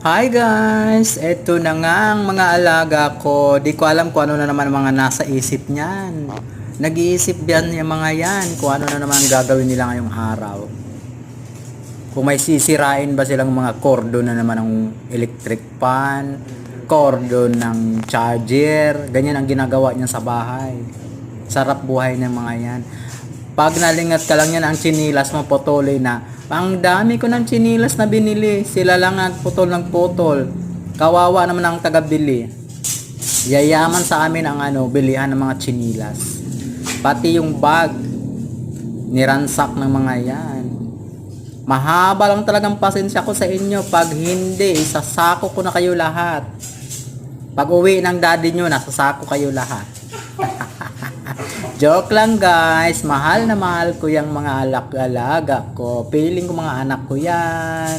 Hi guys! Eto na nga ang mga alaga ko. Di ko alam kung ano na naman mga nasa isip niyan. Nag-iisip yan yung mga yan kung ano na naman gagawin nila ngayong araw. Kung may sisirain ba silang mga cordon na naman ng electric fan, cordon ng charger, ganyan ang ginagawa niya sa bahay. Sarap buhay ng mga yan. Pag nalingat ka lang yan, ang chinilas mo putuli na. Ang dami ko ng chinilas na binili. Sila lang ang putol ng putol. Kawawa naman ang tagabili. Yayaman sa amin ang bilihan ng mga chinilas. Pati yung bag, niransak ng mga yan. Mahaba lang talagang pasensya ko sa inyo. Pag hindi, isasako ko na kayo lahat. Pag uwi ng daddy nyo, nasasako kayo lahat. Joke lang guys, mahal na mahal ko yung mga alaga ko. Feeling ko mga anak ko yan.